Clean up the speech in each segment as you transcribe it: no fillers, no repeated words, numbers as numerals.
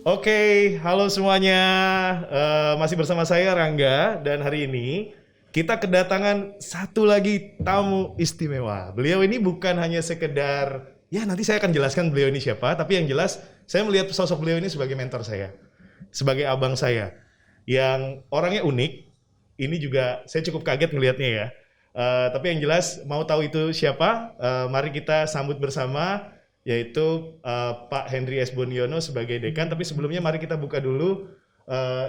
Oke, halo semuanya. Masih bersama saya Rangga dan hari ini kita kedatangan satu lagi tamu istimewa. Beliau ini bukan hanya sekedar, ya nanti saya akan jelaskan beliau ini siapa, tapi yang jelas saya melihat sosok beliau ini sebagai mentor saya, sebagai abang saya, yang orangnya unik. Ini juga saya cukup kaget melihatnya ya. Tapi yang jelas mau tahu itu siapa? Mari kita sambut bersama, yaitu Pak Henry S. Boniono sebagai dekan. Tapi sebelumnya mari kita buka dulu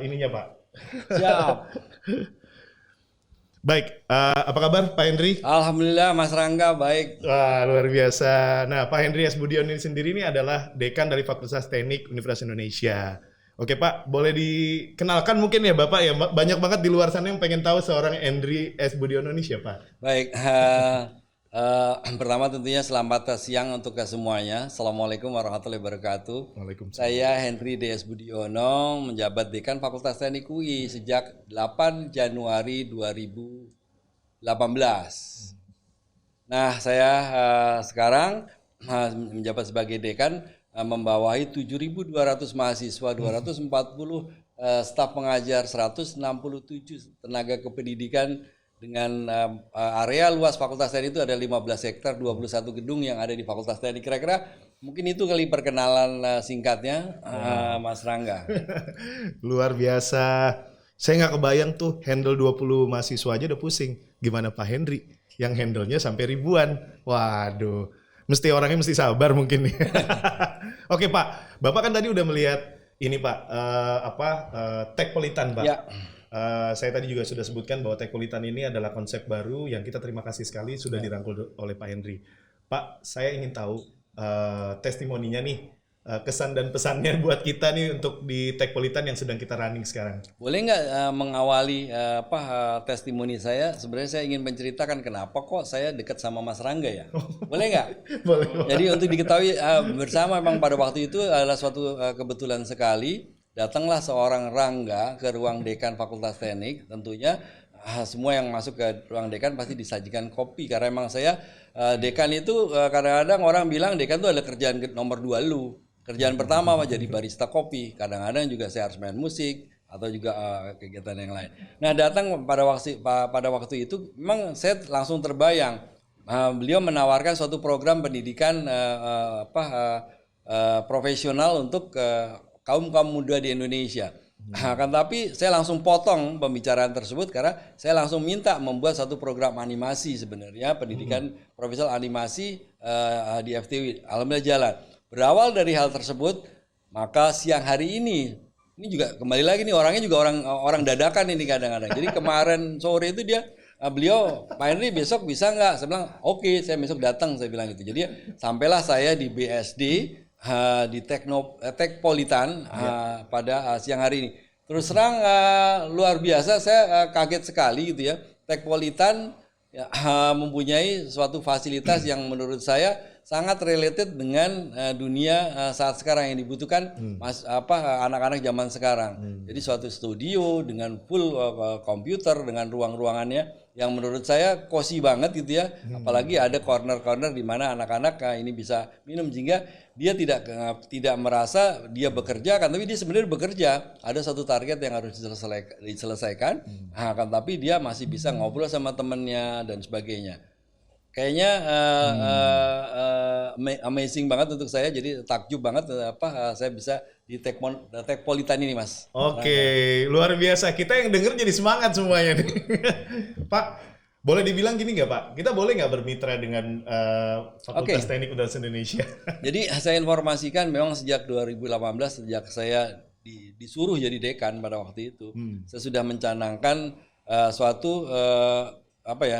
ininya Pak. Siap. Baik, apa kabar Pak Henry? Alhamdulillah Mas Rangga baik. Wah, luar biasa. Nah, Pak Henry S. Boniono ini sendiri ini adalah dekan dari Fakultas Teknik Universitas Indonesia. Oke Pak, boleh dikenalkan mungkin ya Bapak ya, banyak banget di luar sana yang pengen tahu seorang Henry S. Boniono ini siapa? Baik. Pertama tentunya selamat siang untuk semuanya. Assalamualaikum warahmatullahi wabarakatuh. Waalaikumsalam. Saya Henry DS Budiono, menjabat Dekan Fakultas Teknik UI sejak 8 Januari 2018. Nah, saya sekarang menjabat sebagai dekan, membawahi 7.200 mahasiswa, 240 staf pengajar, 167 tenaga kependidikan dengan area luas Fakultas Teknik itu ada 15 hektar, 21 gedung yang ada di Fakultas Teknik. Kira-kira mungkin itu kali perkenalan singkatnya, Mas Rangga. Luar biasa. Saya nggak kebayang tuh handle 20 mahasiswa aja udah pusing. Gimana Pak Henry yang handle-nya sampai ribuan. Waduh. Orangnya mesti sabar mungkin nih. Oke Pak, Bapak kan tadi udah melihat ini Pak, Tekpolitan Pak. Ya. Saya tadi juga sudah sebutkan bahwa Tekpolitan ini adalah konsep baru yang kita terima kasih sekali sudah dirangkul oleh Pak Henry. Pak, saya ingin tahu testimoninya nih, kesan dan pesannya buat kita nih untuk di Tekpolitan yang sedang kita running sekarang. Boleh nggak mengawali testimoni saya? Sebenarnya saya ingin menceritakan kenapa kok saya dekat sama Mas Rangga ya. Boleh nggak? Boleh. Jadi untuk diketahui bersama memang pada waktu itu adalah suatu kebetulan sekali. Datanglah seorang Rangga ke ruang dekan Fakultas Teknik. Tentunya semua yang masuk ke ruang dekan pasti disajikan kopi. Karena memang saya dekan itu kadang-kadang orang bilang dekan itu adalah kerjaan nomor 2 lu. Kerjaan pertama jadi barista kopi. Kadang-kadang juga saya harus main musik atau juga kegiatan yang lain. Nah, datang pada waktu itu memang saya langsung terbayang. Beliau menawarkan suatu program pendidikan profesional untuk kaum muda di Indonesia. Kan tapi saya langsung potong pembicaraan tersebut karena saya langsung minta membuat satu program animasi sebenarnya pendidikan profesional animasi di FTW. Alhamdulillah jalan. Berawal dari hal tersebut, maka siang hari ini juga kembali lagi nih orangnya juga orang dadakan ini kadang-kadang. Jadi kemarin sore itu beliau, Pak Henry besok bisa nggak? Saya bilang oke, saya besok datang, saya bilang gitu. Jadi sampailah saya di BSD di Tekpolitan pada siang hari ini. Terus terang luar biasa, saya kaget sekali gitu ya. Tekpolitan mempunyai suatu fasilitas yang menurut saya sangat related dengan dunia saat sekarang yang dibutuhkan anak-anak zaman sekarang. Jadi suatu studio dengan full komputer dengan ruang-ruangannya yang menurut saya cozy banget gitu ya. Apalagi ada corner-corner di mana anak-anak ini bisa minum sehingga dia tidak merasa dia bekerja kan, tapi dia sebenarnya bekerja. Ada satu target yang harus diselesaikan, kan tapi dia masih bisa ngobrol sama temennya dan sebagainya. Kayaknya amazing banget untuk saya, jadi takjub banget saya bisa di Tekpolitan ini, Mas. Oke, luar biasa. Kita yang denger jadi semangat semuanya nih. Pak, boleh dibilang gini nggak Pak? Kita boleh nggak bermitra dengan Fakultas Teknik Universitas Indonesia? Jadi saya informasikan memang sejak 2018 sejak saya disuruh jadi dekan pada waktu itu, saya sudah mencanangkan suatu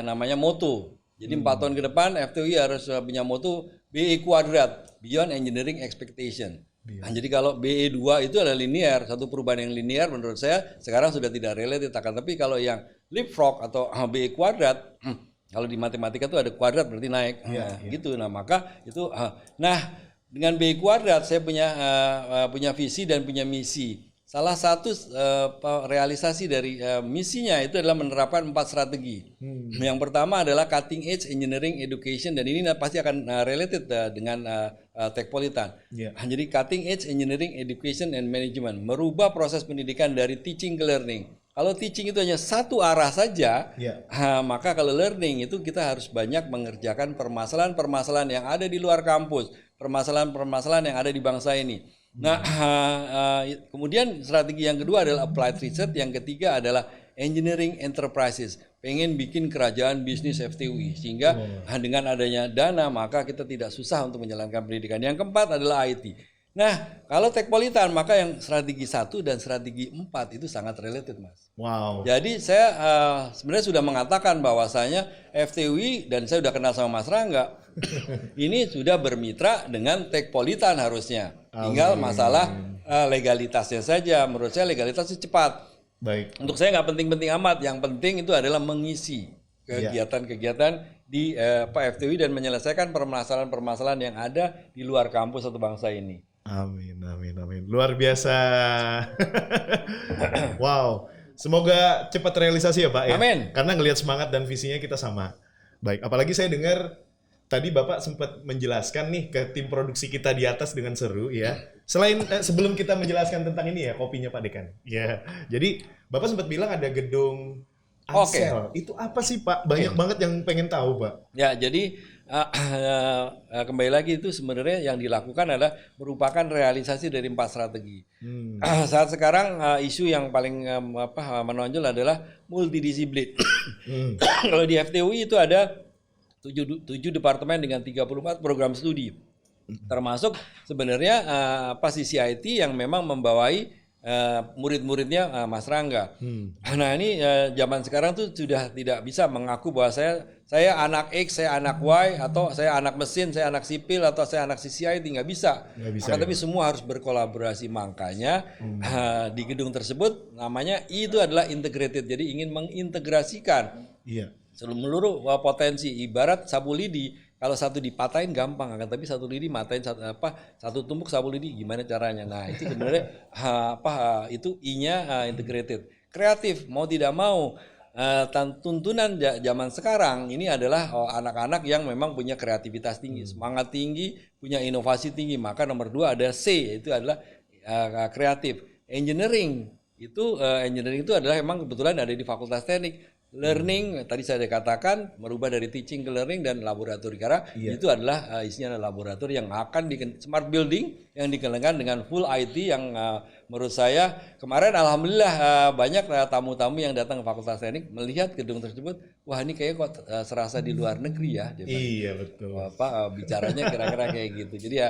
namanya moto. Jadi 4 tahun ke depan FTUI harus punya moto BE kuadrat, Beyond Engineering Expectation. Nah, jadi kalau BE2 itu adalah linear, satu perubahan yang linear menurut saya sekarang sudah tidak related akan, tapi kalau yang leapfrog atau BE kuadrat, kalau di matematika itu ada kuadrat berarti naik, gitu. Nah maka itu, dengan BE kuadrat saya punya visi dan punya misi. Salah satu realisasi dari misinya itu adalah menerapkan 4 strategi. Yang pertama adalah cutting edge engineering education, dan ini pasti akan related dengan Techpolitan. Iya. Jadi cutting edge engineering education and management, merubah proses pendidikan dari teaching ke learning. Kalau teaching itu hanya satu arah saja, Iya. maka kalau learning itu kita harus banyak mengerjakan permasalahan-permasalahan yang ada di luar kampus, permasalahan-permasalahan yang ada di bangsa ini. Nah, kemudian strategi yang kedua adalah applied research, yang ketiga adalah engineering enterprises. Pengen bikin kerajaan bisnis FTUI, sehingga dengan adanya dana maka kita tidak susah untuk menjalankan pendidikan. Yang keempat adalah IT. Nah, kalau Techpolitan maka yang strategi 1 dan strategi 4 itu sangat related, Mas. Wow. Jadi saya sebenarnya sudah mengatakan bahwasanya FTUI, dan saya sudah kenal sama Mas Rangga, ini sudah bermitra dengan Techpolitan harusnya. Tinggal masalah legalitasnya saja. Menurut saya legalitasnya cepat. Baik. Untuk saya nggak penting-penting amat. Yang penting itu adalah mengisi kegiatan-kegiatan di FTUI dan menyelesaikan permasalahan-permasalahan yang ada di luar kampus atau bangsa ini. Amin, amin, amin. Luar biasa. Wow. Semoga cepat realisasi ya Pak ya. Amin. Karena ngelihat semangat dan visinya kita sama. Baik, apalagi saya dengar tadi Bapak sempat menjelaskan nih ke tim produksi kita di atas dengan seru ya. Selain sebelum kita menjelaskan tentang ini ya, kopinya Pak Dekan. Ya. Jadi Bapak sempat bilang ada gedung Ansel. Itu apa sih Pak? Banyak banget yang pengen tahu Pak. Ya, jadi kembali lagi itu sebenarnya yang dilakukan adalah merupakan realisasi dari 4 strategi. Saat sekarang isu yang paling menonjol adalah multidisiplin. Kalau di FTUI itu ada 7 departemen dengan 34 program studi. Termasuk sebenarnya sisi IT yang memang membawai murid-muridnya Mas Rangga. Nah ini zaman sekarang tuh sudah tidak bisa mengaku bahwa saya anak X, saya anak Y, atau saya anak mesin, saya anak sipil, atau saya anak CCIT, nggak bisa. Tapi semua harus berkolaborasi. Makanya di gedung tersebut namanya itu adalah integrated. Jadi ingin mengintegrasikan seluruh potensi. Ibarat sapu lidi. Kalau satu dipatahin gampang, tapi satu lidi matahin satu tumpuk sapu lidi gimana caranya? Nah itu sebenarnya itu I-nya integrated. Kreatif mau tidak mau tuntunan zaman sekarang ini adalah anak-anak yang memang punya kreativitas tinggi, semangat tinggi, punya inovasi tinggi. Maka nomor 2 ada C, itu adalah kreatif. Engineering itu adalah memang kebetulan ada di Fakultas Teknik. Learning tadi saya katakan merubah dari teaching ke learning dan laboratori, karena itu adalah isinya adalah laboratori yang akan smart building yang dikembangkan dengan full IT yang menurut saya kemarin alhamdulillah banyak tamu-tamu yang datang ke Fakultas Teknik melihat gedung tersebut, wah ini kayak kok serasa di luar negeri ya. Iya betul. Bicaranya kira-kira kayak gitu. Jadi ya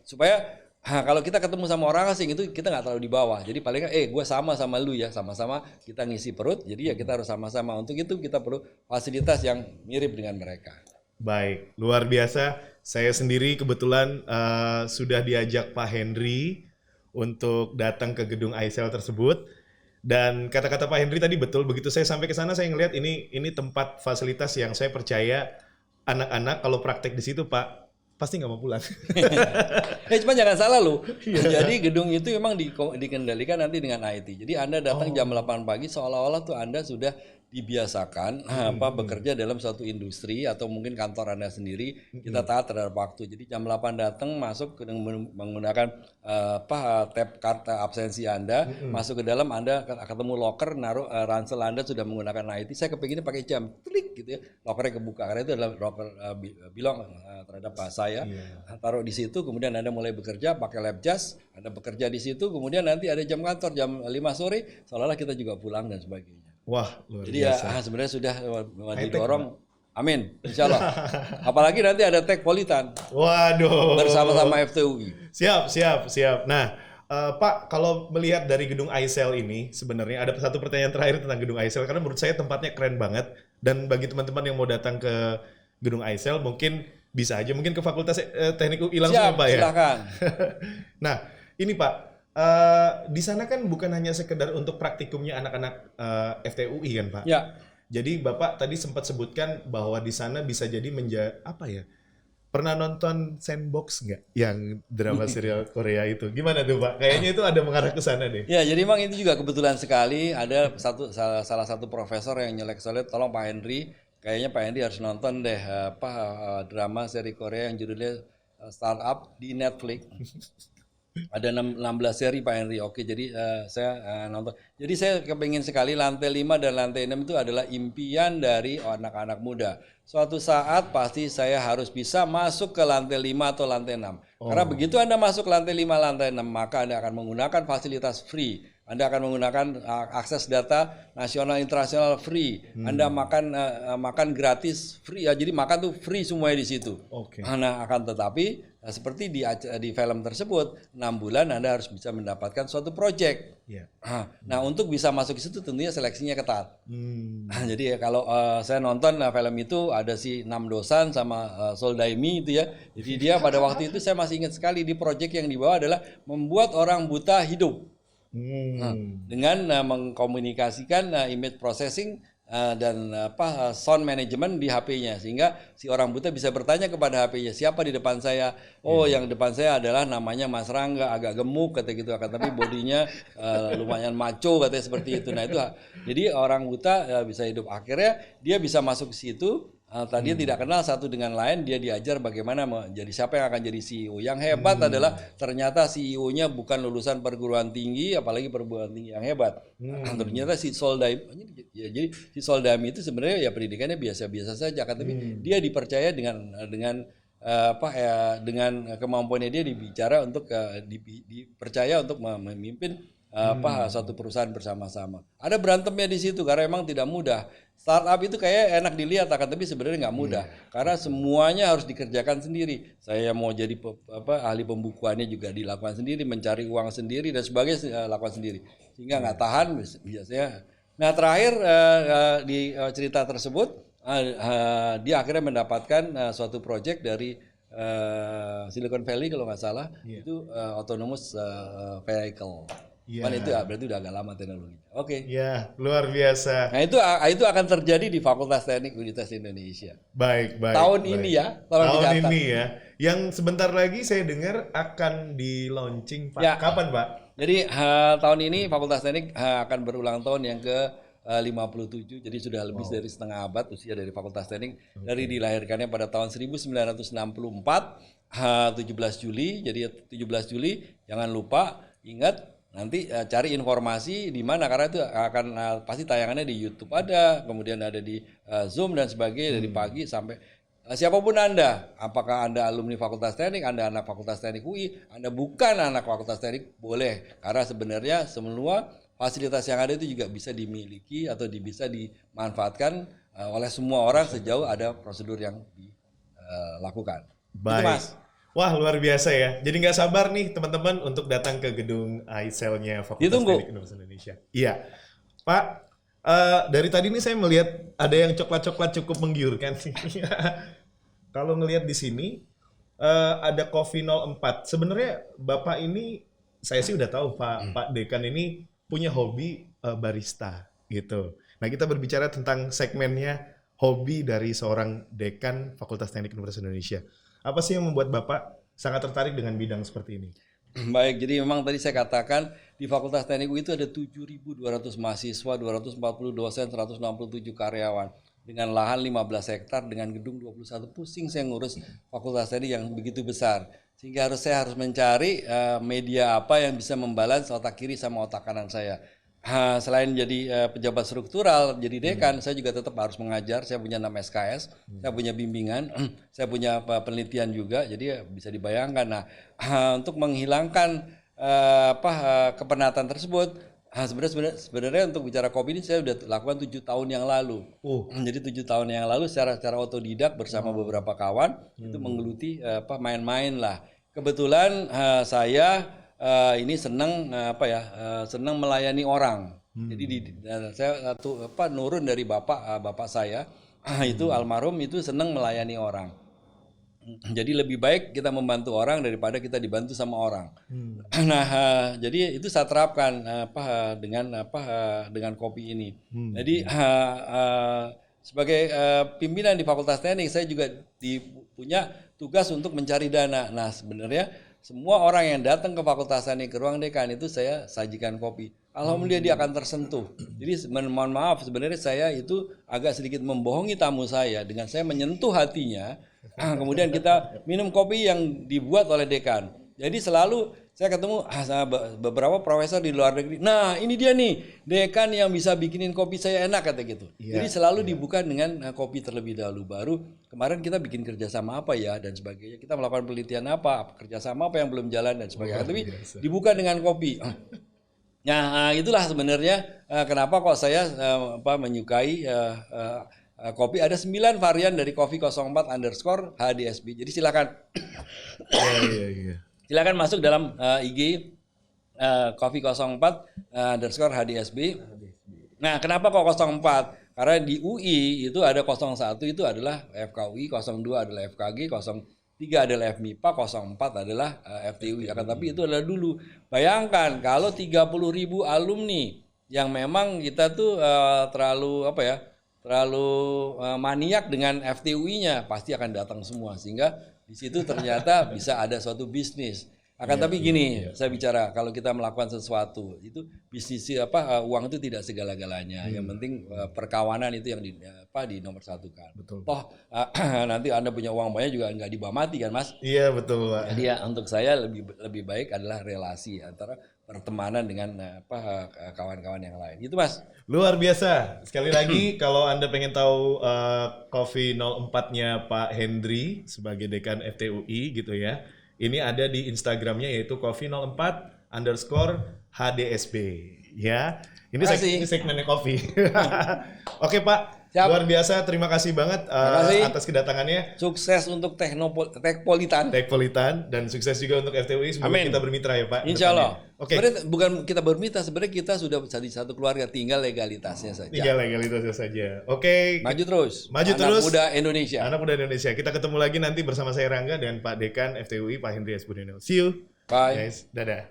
supaya kalau kita ketemu sama orang asing itu kita nggak terlalu di bawah. Jadi paling gue sama lu ya, sama-sama kita ngisi perut. Jadi ya kita harus sama-sama. Untuk itu kita perlu fasilitas yang mirip dengan mereka. Baik, luar biasa. Saya sendiri kebetulan sudah diajak Pak Henry untuk datang ke gedung ISL tersebut. Dan kata-kata Pak Henry tadi betul. Begitu saya sampai ke sana saya ngelihat ini tempat fasilitas yang saya percaya anak-anak kalau praktek di situ Pak pasti nggak mau pulang. Cuma jangan salah loh. Jadi gedung itu memang dikendalikan nanti dengan IT. Jadi Anda datang jam 8 pagi seolah-olah tuh Anda sudah dibiasakan bekerja dalam suatu industri atau mungkin kantor Anda sendiri. Kita taat terhadap waktu. Jadi jam 8 datang masuk menggunakan tab kartu absensi Anda, masuk ke dalam Anda ketemu locker, naruh ransel Anda sudah menggunakan IT. Saya kepinginnya pakai jam klik gitu ya. Lockernya kebuka karena itu adalah locker belong terhadap saya. Taruh di situ, kemudian Anda mulai bekerja pakai lab jas, Anda bekerja di situ, kemudian nanti ada jam kantor jam 5 sore, seolah-olah kita juga pulang dan sebagainya. Wah, luar Jadi biasa. ya sebenarnya sudah didorong, amin, insya Allah. Apalagi nanti ada Techpolitan. Waduh. Bersama-sama FTUI. Siap. Nah, Pak, kalau melihat dari gedung ISL ini, sebenarnya ada satu pertanyaan terakhir tentang gedung ISL, karena menurut saya tempatnya keren banget. Dan bagi teman-teman yang mau datang ke gedung ISL, mungkin bisa aja mungkin ke Fakultas Teknik UI langsung ya Pak ya. Silakan. Nah, ini Pak. Di sana kan bukan hanya sekedar untuk praktikumnya anak-anak FTUI kan Pak? Ya. Jadi Bapak tadi sempat sebutkan bahwa di sana bisa jadi pernah nonton Sandbox nggak? Yang drama serial Korea itu. Gimana tuh Pak? Kayaknya itu ada mengarah ke sana deh. Ya, jadi memang itu juga kebetulan sekali ada salah satu profesor yang nyelek-nyelek, tolong Pak Henry, kayaknya Pak Henry harus nonton deh drama seri Korea yang judulnya startup di Netflix. Ada 16 seri Pak Henry. Oke, jadi saya nonton. Jadi saya kepingin sekali lantai 5 dan lantai 6 itu adalah impian dari anak-anak muda. Suatu saat pasti saya harus bisa masuk ke lantai 5 atau lantai 6. Karena begitu Anda masuk lantai 5, lantai 6, maka Anda akan menggunakan fasilitas free. Anda akan menggunakan akses data nasional internasional free. Anda makan gratis free ya. Jadi makan tuh free semuanya di situ. Nah, akan tetapi seperti di film tersebut 6 bulan Anda harus bisa mendapatkan suatu project. Nah, untuk bisa masuk ke situ tentunya seleksinya ketat. Jadi kalau saya nonton film itu ada si Namdosan sama Soldaimi itu ya. Jadi dia pada waktu itu saya masih ingat sekali di project yang dibawa adalah membuat orang buta hidup. Dengan mengkomunikasikan image processing dan sound management di HP-nya sehingga si orang buta bisa bertanya kepada HP-nya siapa di depan saya. Yang depan saya adalah namanya Mas Rangga, agak gemuk kata gitu, tapi bodinya lumayan maco katanya seperti itu. Nah itu jadi orang buta bisa hidup, akhirnya dia bisa masuk ke situ. Tadi tidak kenal satu dengan lain, dia diajar bagaimana menjadi siapa yang akan jadi CEO. Yang hebat adalah ternyata CEO-nya bukan lulusan perguruan tinggi, apalagi perguruan tinggi yang hebat. Ternyata si Soldami, jadi si Soldami itu sebenarnya ya pendidikannya biasa-biasa saja, tapi dia dipercaya dengan kemampuannya dia dibicara untuk dipercaya untuk memimpin suatu perusahaan bersama-sama. Ada berantemnya di situ karena memang tidak mudah. Startup itu kayak enak dilihat, tapi sebenarnya nggak mudah karena semuanya harus dikerjakan sendiri. Saya mau jadi ahli pembukuannya juga dilakukan sendiri, mencari uang sendiri dan sebagainya lakukan sendiri, sehingga nggak tahan biasanya. Nah terakhir di cerita tersebut dia akhirnya mendapatkan suatu project dari Silicon Valley kalau nggak salah, itu autonomous vehicle. Itu berarti udah agak lama teknologi. Ya, luar biasa. Nah itu akan terjadi di Fakultas Teknik Universitas Indonesia. Baik. Tahun ini ya. Tahun ini ya. Yang sebentar lagi saya dengar akan di launching Pak. Ya. Kapan Pak? Jadi tahun ini Fakultas Teknik akan berulang tahun yang ke 57. Jadi sudah lebih dari setengah abad usia dari Fakultas Teknik. Dari dilahirkannya pada tahun 1964, 17 Juli. Jadi 17 Juli jangan lupa ingat. Nanti cari informasi di mana karena itu akan pasti tayangannya di YouTube ada, kemudian ada di Zoom dan sebagainya dari pagi sampai siapapun Anda, apakah Anda alumni Fakultas Teknik, Anda anak Fakultas Teknik UI, Anda bukan anak Fakultas Teknik, boleh karena sebenarnya semua fasilitas yang ada itu juga bisa dimiliki atau bisa dimanfaatkan oleh semua orang sejauh ada prosedur yang dilakukan. Baik. Itu, Mas. Wah luar biasa ya. Jadi nggak sabar nih teman-teman untuk datang ke gedung ICEL-nya Fakultas Teknik Universitas Indonesia. Iya, Pak. Dari tadi nih saya melihat ada yang coklat-coklat cukup menggiurkan. Kalau ngelihat di sini ada Coffee 04. Sebenarnya Bapak ini saya sih udah tahu Pak Dekan ini punya hobi barista gitu. Nah kita berbicara tentang segmennya hobi dari seorang dekan Fakultas Teknik Universitas Indonesia. Apa sih yang membuat Bapak sangat tertarik dengan bidang seperti ini? Baik, jadi memang tadi saya katakan di Fakultas Teknik UI itu ada 7.200 mahasiswa, 240 dosen, 167 karyawan. Dengan lahan 15 hektar, dengan gedung 21, pusing saya ngurus Fakultas Teknik yang begitu besar. Sehingga saya harus mencari media apa yang bisa membalans otak kiri sama otak kanan saya. Selain jadi pejabat struktural, jadi dekan, saya juga tetap harus mengajar. Saya punya 6 SKS, saya punya bimbingan, saya punya penelitian juga. Jadi bisa dibayangkan. Nah, untuk menghilangkan kepenatan tersebut, sebenarnya untuk bicara kopi ini saya sudah lakukan 7 tahun yang lalu. Jadi 7 tahun yang lalu secara otodidak bersama beberapa kawan itu menggeluti main-main lah. Kebetulan saya ini senang senang melayani orang. Jadi saya nurun dari bapak saya itu almarhum itu senang melayani orang. Jadi lebih baik kita membantu orang daripada kita dibantu sama orang. Nah, jadi itu saya terapkan dengan kopi ini. Jadi sebagai pimpinan di Fakultas Teknik saya juga punya tugas untuk mencari dana. Nah, sebenarnya semua orang yang datang ke Fakultas Teknik ke ruang dekan itu saya sajikan kopi. Alhamdulillah dia akan tersentuh. Jadi mohon maaf sebenarnya saya itu agak sedikit membohongi tamu saya dengan saya menyentuh hatinya Kemudian kita minum kopi yang dibuat oleh dekan. Jadi selalu saya ketemu sama beberapa profesor di luar negeri. Nah ini dia nih dekan yang bisa bikinin kopi saya enak kata gitu. Jadi selalu dibuka dengan kopi terlebih dahulu. Baru kemarin kita bikin kerjasama apa ya dan sebagainya. Kita melakukan penelitian apa, kerjasama apa yang belum jalan dan sebagainya. Tapi dibuka dengan kopi. Nah itulah sebenarnya kenapa kok saya menyukai kopi. Ada 9 varian dari kopi 04 _ HDSB. Jadi silakan. Silakan masuk dalam IG Coffee 04 _ HDSB. Nah, kenapa kok 04? Karena di UI itu ada 01 itu adalah FKUI, 02 adalah FKG, 03 adalah FMIPA, 04 adalah FTUI. Akan tapi itu adalah dulu. Bayangkan kalau 30.000 alumni yang memang kita tuh terlalu maniak dengan FTUI-nya, pasti akan datang semua sehingga di situ ternyata bisa ada suatu bisnis. Akan tapi gini, saya bicara kalau kita melakukan sesuatu itu bisnis uang itu tidak segala-galanya. Yang penting perkawanan itu yang dinomorsatukan. Betul. Toh nanti Anda punya uang banyak juga nggak dibawa mati kan, Mas? Iya betul, Pak. Jadi ya untuk saya lebih baik adalah relasi antara pertemanan dengan kawan-kawan yang lain. Gitu, Mas. Luar biasa. Sekali lagi kalau Anda pengen tahu Coffee 04-nya Pak Hendry sebagai dekan FTUI gitu ya. Ini ada di Instagramnya yaitu Coffee 04 _ HDSB ya. Ini segmennya kopi. Oke Pak. Siap. Luar biasa, terima kasih banget atas kedatangannya. Sukses untuk Tekpolitan. Dan sukses juga untuk FTUI. Semoga kita bermitra ya Pak. Insya Allah. Oke. Sebenarnya bukan kita bermitra, sebenarnya kita sudah jadi satu keluarga, tinggal legalitasnya saja. Tinggal legalitasnya saja. Oke. Maju terus. Maju Anak terus. muda Indonesia. Anak muda Indonesia. Kita ketemu lagi nanti bersama saya Rangga dan Pak Dekan FTUI Pak Hendry S. Budiono. See you. Bye. Guys, dadah.